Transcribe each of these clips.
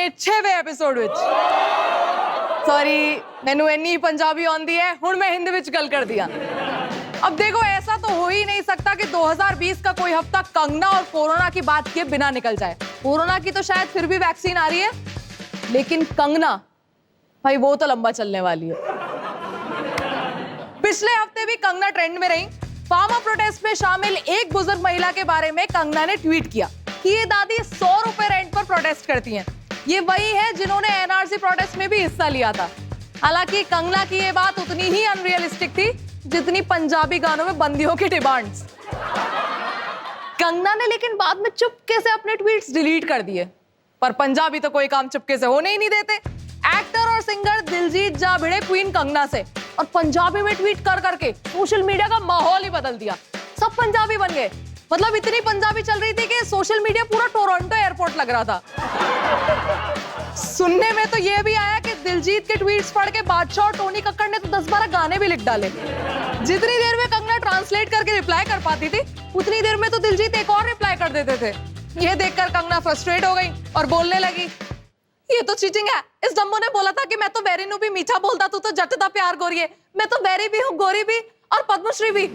अपने 6वें एपिसोड विच। सॉरी मैनू इन्नी पंजाबी आंदी है, हुण मैं हिंदी विच गल कर दिया। अब देखो ऐसा तो हो ही नहीं सकता कि 2020 का कोई हफ्ता कंगना और कोरोना की बात किए बिना निकल जाए। कोरोना की तो शायद फिर भी वैक्सीन आ रही है, लेकिन कंगना भाई वो तो लंबा चलने वाली है। पिछले हफ्ते भी कंगना ट्रेंड में रही। फार्मर प्रोटेस्ट में शामिल एक बुजुर्ग महिला के बारे में कंगना ने ट्वीट किया कि ये दादी 100 रुपए रेंट पर प्रोटेस्ट करती हैं। ये वही है जिन्होंने एनआरसी प्रोटेस्ट में भी हिस्सा लिया था। हालांकि कंगना की ये बात उतनी ही अनरियलिस्टिक थी जितनी पंजाबी गानों में बंदियों की डिमांड्स। कंगना ने लेकिन बाद में चुपके से अपने ट्वीट्स डिलीट कर दिए, पर पंजाबी तो कोई काम चुपके से होने ही नहीं देते। एक्टर और सिंगर दिलजीत जा भिड़े क्वीन कंगना से और पंजाबी में ट्वीट कर करके सोशल मीडिया का माहौल ही बदल दिया। सब पंजाबी बन गए। मतलब इतनी पंजाबी चल रही थी कि सोशल मीडिया पूरा टोरंटो एयरपोर्ट लग रहा था। सुनने में तो ये भी आया कि दिलजीत के ट्वीट्स पढ़ के बादशाह और टोनी कक्कड़ ने तो 10-12 गाने भी लिख डाले। जितनी देर में कंगना ट्रांसलेट करके रिप्लाई कर पाती थी, उतनी देर में तो दिलजीत एक और रिप्लाई कर देते थे। ये देखकर कंगना फ्रस्ट्रेट हो गई और बोलने लगी, ये तो चीटिंग है। इस डम्बो ने बोला था कि मैं तो बैरी नू भी मीठा बोलता, तू तो जटदा प्यार गोरिए। मैं तो बैरी भी हूँ, गोरी भी और पद्मश्री भी।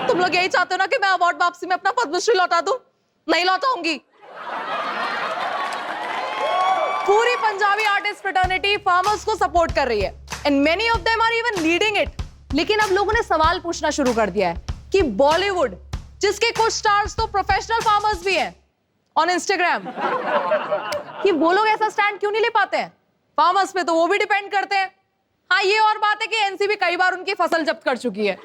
तुम लोग यही चाहते हो ना कि मैं अवार्ड वापसी में अपना पद्मश्री लौटा दूं? नहीं लौटाऊंगी। पूरी पंजाबी आर्टिस्ट फ्रेटर्निटी फार्मर्स को सपोर्ट कर रही है and many of them are even leading it. लेकिन अब लोगों ने सवाल पूछना शुरू कर दिया है कि बॉलीवुड, जिसके कुछ स्टार्स तो प्रोफेशनल फार्मर्स भी हैं ऑन इंस्टाग्राम, कि वो लोग ऐसा स्टैंड क्यों नहीं ले पाते हैं? फार्मर्स पे तो वो भी डिपेंड करते हैं। हाँ, ये और बात है कि एनसीबी कई बार उनकी फसल जब्त कर चुकी है।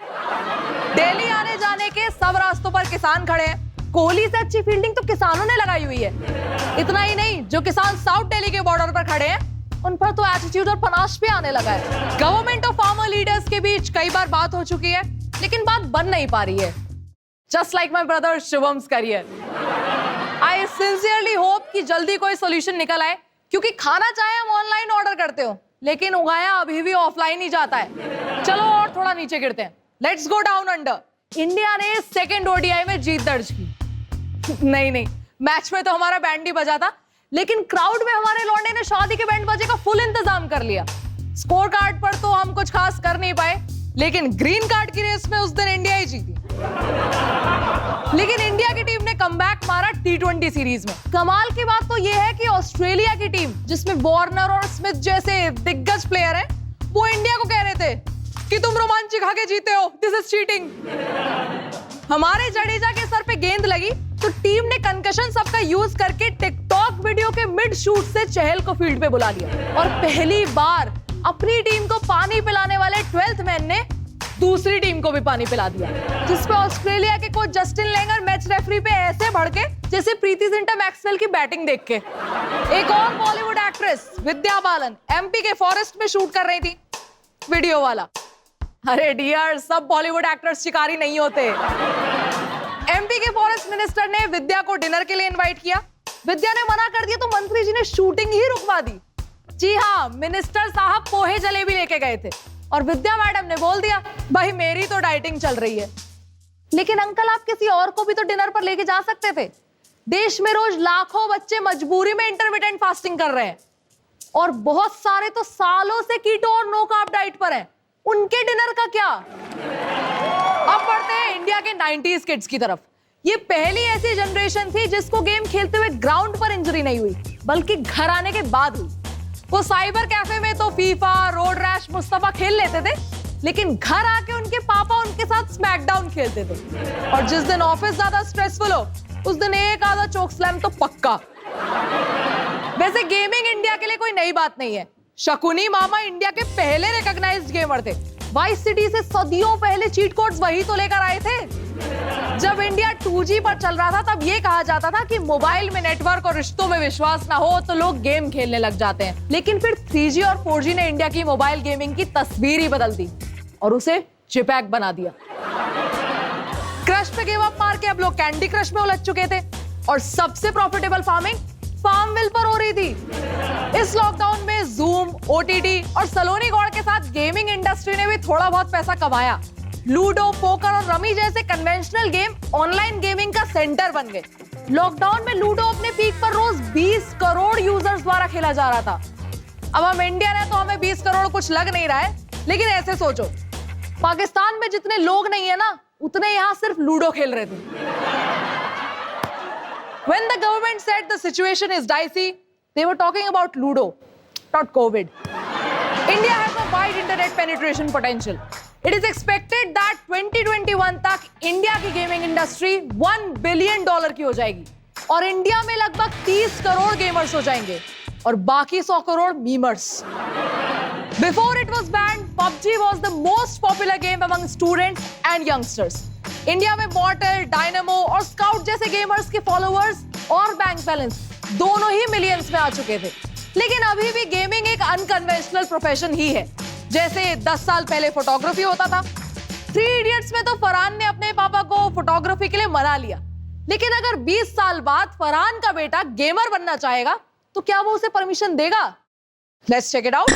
दिल्ली आने जाने के सब रास्तों पर किसान खड़े हैं। कोहली से अच्छी फील्डिंग तो किसानों ने लगाई हुई है। इतना ही नहीं, जो किसान साउथ दिल्ली के बॉर्डर पर खड़े हैं, उन पर तो एटीट्यूड और पनाश भी आने लगा है। गवर्नमेंट और फार्मर लीडर्स के बीच कई बार बात हो चुकी है, लेकिन बात बन नहीं पा रही है। Just like my brother Shubham's career. I sincerely hope कि जल्दी कोई सोल्यूशन निकल आए, क्योंकि खाना चाहे हम ऑनलाइन ऑर्डर करते हो, लेकिन उगाया अभी भी ऑफलाइन ही जाता है। चलो और थोड़ा नीचे गिरते हैं। Let's go down under. India ने सेकंड ओडीआई में जीत दर्ज की। नहीं, मैच में तो हमारा बैंड ही बजा था, लेकिन क्राउड में हमारे लौंडे ने शादी के बैंड बाजे का फुल इंतजाम कर लिया। स्कोर कार्ड पर तो हम कुछ खास कर नहीं पाए, लेकिन ग्रीन कार्ड की रेस में उस दिन इंडिया ही जीती। लेकिन इंडिया की टीम ने कमबैक मारा T20 सीरीज में। कमाल की बात तो यह है कि ऑस्ट्रेलिया की टीम, जिसमें वार्नर और स्मिथ जैसे दिग्गज प्लेयर हैं, वो इंडिया को कह रहे थे कि तुम रोमांच खा के जीते हो, दिस इज चीटिंग। हमारे जडेजा के सर पे गेंद लगी तो टीम ने कंकशन सब का यूज करके टिकटॉक वीडियो के मिड शूट से चहल को फील्ड पे बुला लिया और पहली बार अपनी टीम को पानी पिलाने वाले 12th मैन ने दूसरी टीम को भी पानी पिला दिया, जिसपे ऑस्ट्रेलिया के कोच जस्टिन लेंगर मैच रेफरी पे ऐसे भड़के जैसे प्रीति जिंटा मैक्सवेल की बैटिंग देख के। एक और बॉलीवुड एक्ट्रेस विद्या बालन एमपी के फॉरेस्ट में शूट कर रही थी वीडियो वाला। अरे डियर, सब बॉलीवुड एक्टर्स शिकारी नहीं होते। एमपी के फॉरेस्ट मिनिस्टर ने विद्या को डिनर के लिए इनवाइट किया। विद्या ने मना कर दिया तो मंत्री जी ने शूटिंग ही रुकवा दी। जी हाँ, मिनिस्टर साहब पोहे जलेबी लेके गए थे और विद्या मैडम ने बोल दिया, भाई मेरी तो डाइटिंग चल रही है। लेकिन अंकल, आप किसी और को भी तो डिनर पर लेके जा सकते थे। देश में रोज लाखों बच्चे मजबूरी में इंटरमिटेंट फास्टिंग कर रहे हैं और बहुत सारे तो सालों से कीटो और नो कार्ब डाइट पर हैं। उनके डिनर का क्या? अब बढ़ते हैं इंडिया के 90s किड्स की तरफ। ये पहली ऐसी जनरेशन थी जिसको गेम खेलते हुए ग्राउंड पर इंजरी नहीं हुई, बल्कि घर आने के बाद हुई। वो साइबर कैफे में तो फीफा, रोड रैश, मुस्तफा खेल लेते थे, लेकिन घर आके उनके पापा उनके साथ स्मैकडाउन खेलते थे। और जिस दिन ऑफिस ज्यादा स्ट्रेसफुल हो, उस दिन एक आधा चोक स्लैम तो पक्का। वैसे गेमिंग इंडिया के लिए कोई नई बात नहीं है। शकुनी मामा इंडिया के पहले रिकॉग्नाइज्ड गेमर थे। वाइस सिटी से सदियों पहले चीट कोड्स वही तो लेकर आए थे। जब इंडिया 2G पर चल रहा था, तब ये कहा जाता था कि मोबाइल में नेटवर्क और रिश्तों में विश्वास ना हो तो लोग गेम खेलने लग जाते हैं। लेकिन फिर 3G और 4G ने इंडिया की मोबाइल गेमिंग की तस्वीर ही बदल दी और उसे चिपैक बना दिया। क्रश पे गिव अप मार के अब लोग कैंडी क्रश में उलझ चुके थे और सबसे प्रॉफिटेबल फार्मिंग फार्मविल पर हो रही थी। इस लॉकडाउन में जूम, OTT और सलोनी गौड़ के साथ गेमिंग इंडस्ट्री ने भी थोड़ा बहुत पैसा कमाया। लूडो, पोकर और रमी जैसे कन्वेंशनल गेम ऑनलाइन गेमिंग का सेंटर बन गए। लॉकडाउन में लूडो अपने पीक पर रोज 20 करोड़ यूजर्स द्वारा खेला जा रहा था। अब हम इंडियन है तो हमें 20 करोड़ कुछ लग नहीं रहा है, लेकिन ऐसे सोचो, पाकिस्तान में जितने लोग नहीं है ना, उतने यहां सिर्फ लूडो खेल रहे थे। When the government said the situation is dicey, they were talking about Ludo, not COVID. India has a wide internet penetration potential. It is expected that 2021 तक इंडिया की गेमिंग इंडस्ट्री $1 बिलियन की हो जाएगी और India में लगभग 30 crore gamers हो जाएंगे और बाकी 100 crore memers. Before it was banned, PUBG was the most popular game among students and youngsters. India में मॉर्टल, डायनामो और स्काउट जैसे गेमर्स के फॉलोअर्स और बैंक बैलेंस दोनों ही मिलियंस में आ चुके थे। लेकिन अभी भी गेमिंग एक अनकन्वेंशनल प्रोफेशन ही है, जैसे 10 साल पहले फोटोग्राफी होता था। 3 इडियट्स में तो फरहान ने अपने पापा को फोटोग्राफी के लिए मना लिया, लेकिन अगर 20 साल बाद फरहान का बेटा गेमर बनना चाहेगा तो क्या वो उसे परमिशन देगा? Let's check it out.